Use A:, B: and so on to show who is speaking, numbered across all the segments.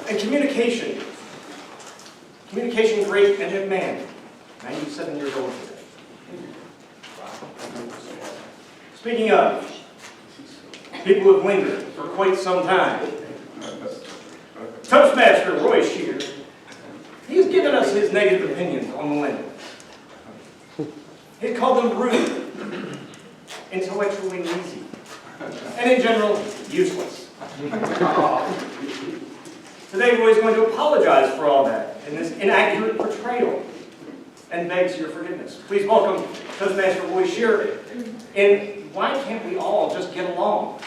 A: And communication. Communication great and in man. 97 years old today. Speaking of, people who have lingered for quite some time. Toastmaster Roy Sherer, he's given us his negative opinions on millennials. He called them rude, intellectually lazy, and in general, useless. Today, Roy's going to apologize for all that in this inaccurate portrayal and begs your forgiveness. Please welcome Toastmaster Roy Sherer. And why can't we all just get along?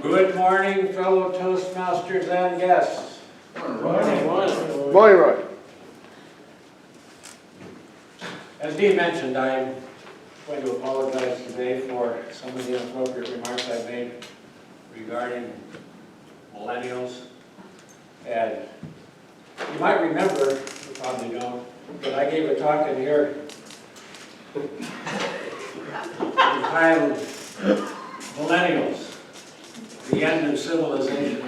B: Good morning, fellow Toastmasters and guests.
C: Morning.
D: Morning, Roy.
B: As Dean mentioned, I'm going to apologize today for some of the inappropriate remarks I made regarding millennials. And you might remember, you probably don't, that I gave a talk in here entitled Millennials, the End of Civilization.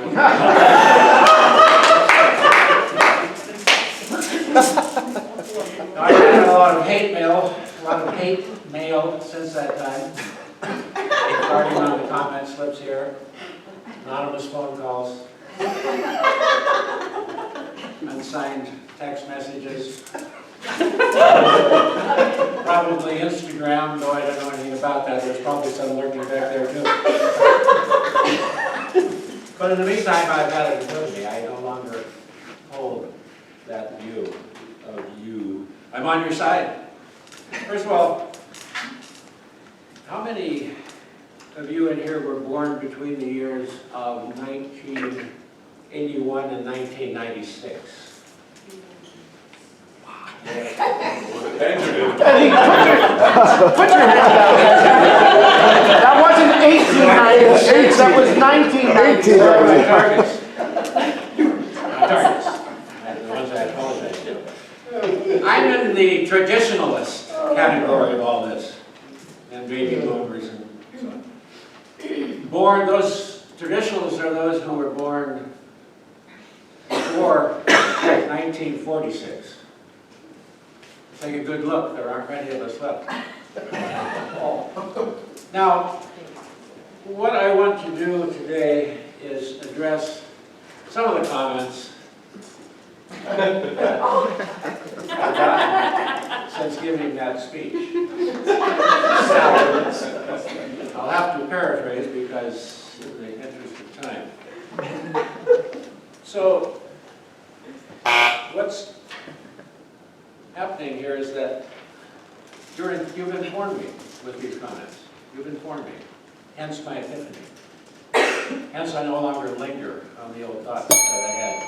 B: I've had a lot of hate mail since that time. Starting on the comment slips here, anonymous phone calls, unsigned text messages, probably Instagram, though I don't know anything about that. There's probably some lurking back there too. But in the meantime, I've had it with me. I no longer hold that view of you. I'm on your side. First of all, how many of you in here were born between the years of 1981 and 1996?
C: Benjamin.
D: Put your hand out. That wasn't 1896, that was 1996.
B: Targets. The ones I apologize to. I'm in the traditionalist category of all this, and baby boomers and so on. Those traditionalists are those who were born before 1946. Take a good look, there aren't many of us left. Now, what I want to do today is address some of the comments since giving that speech. I'll have to paraphrase because in the interest of time. So, what's happening here is that you've informed me with these comments. You've informed me. Hence my epiphany. Hence I no longer linger on the old thoughts that I had.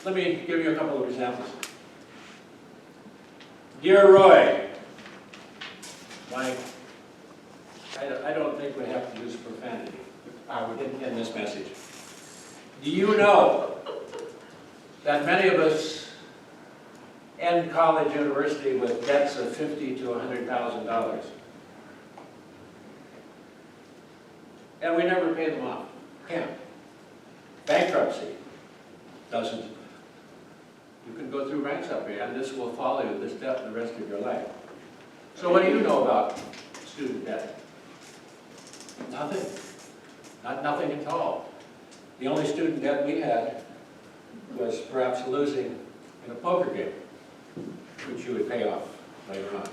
B: Let me give you a couple of examples. Dear Roy, I don't think we have to use profanity in this message. Do you know that many of us end college, university with debts of $50,000 to $100,000? And we never pay them off. Can't. Bankruptcy doesn't. You can go through bankruptcy and this will follow you, this debt, the rest of your life. So what do you know about student debt? Nothing. Nothing at all. The only student debt we had was perhaps losing in a poker game, which you would pay off later on.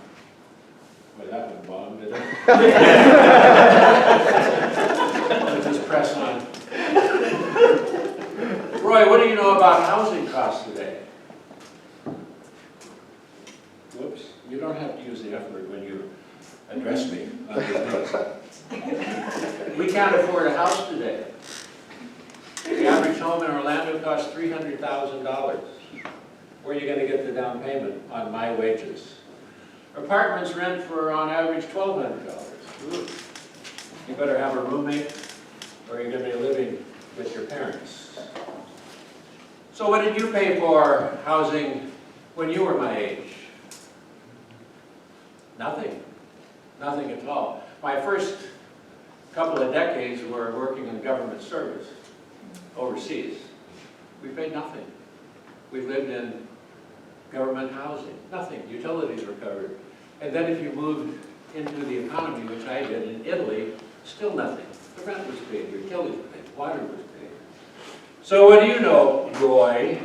B: Well, that went wrong, did it? Let's just press on. Roy, what do you know about housing costs today? Whoops, you don't have to use the F word when you address me on these notes. We can't afford a house today. The average home in Orlando costs $300,000. Where are you going to get the down payment on my wages? Apartments rent for, on average, $1,200. You better have a roommate, or you're going to be living with your parents. So what did you pay for housing when you were my age? Nothing. Nothing at all. My first couple of decades were working in government service overseas. We paid nothing. We lived in government housing, nothing. Utilities were covered. And then if you moved into the economy, which I did in Italy, still nothing. The rent was paid, utilities were paid, water was paid. So what do you know, Roy,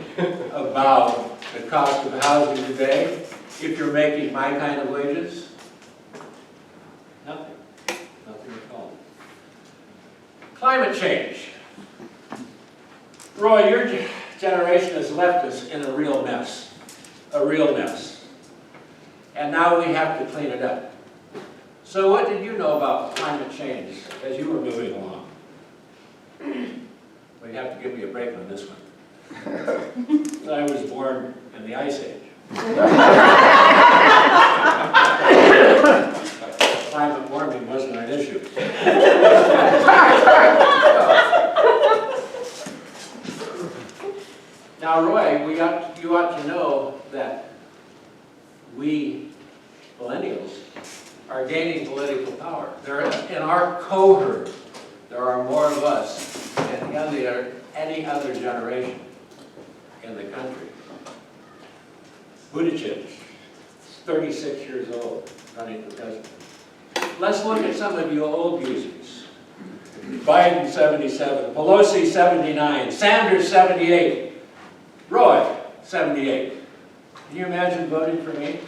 B: about the cost of housing today if you're making my kind of wages? Nothing. Nothing at all. Climate change. Roy, your generation has left us in a real mess. A real mess. And now we have to clean it up. So what did you know about climate change as you were moving along? Well, you have to give me a break on this one. I was born in the Ice Age. Climate warming wasn't an issue. Now, Roy, you ought to know that we, millennials, are gaining political power. In our cohort, there are more of us than any other generation in the country. Buttigieg, 36 years old, running for president. Let's look at some of you old users. Biden, 77. Pelosi, 79. Sanders, 78. Roy, 78. Can you imagine voting for me?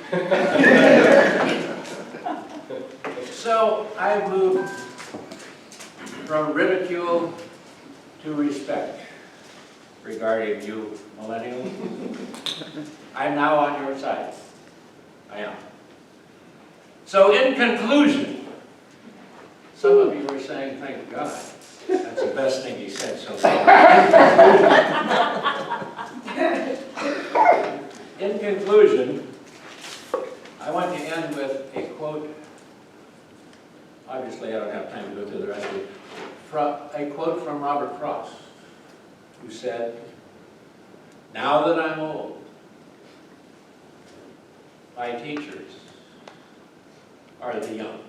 B: So I moved from ridicule to respect regarding you millennials. I'm now on your side. I am. So in conclusion, some of you were saying, thank God. That's the best thing he said so far. In conclusion, I want to end with a quote. Obviously, I don't have time to go through the rest of it. A quote from Robert Frost, who said, "Now that I'm old, my teachers are the young."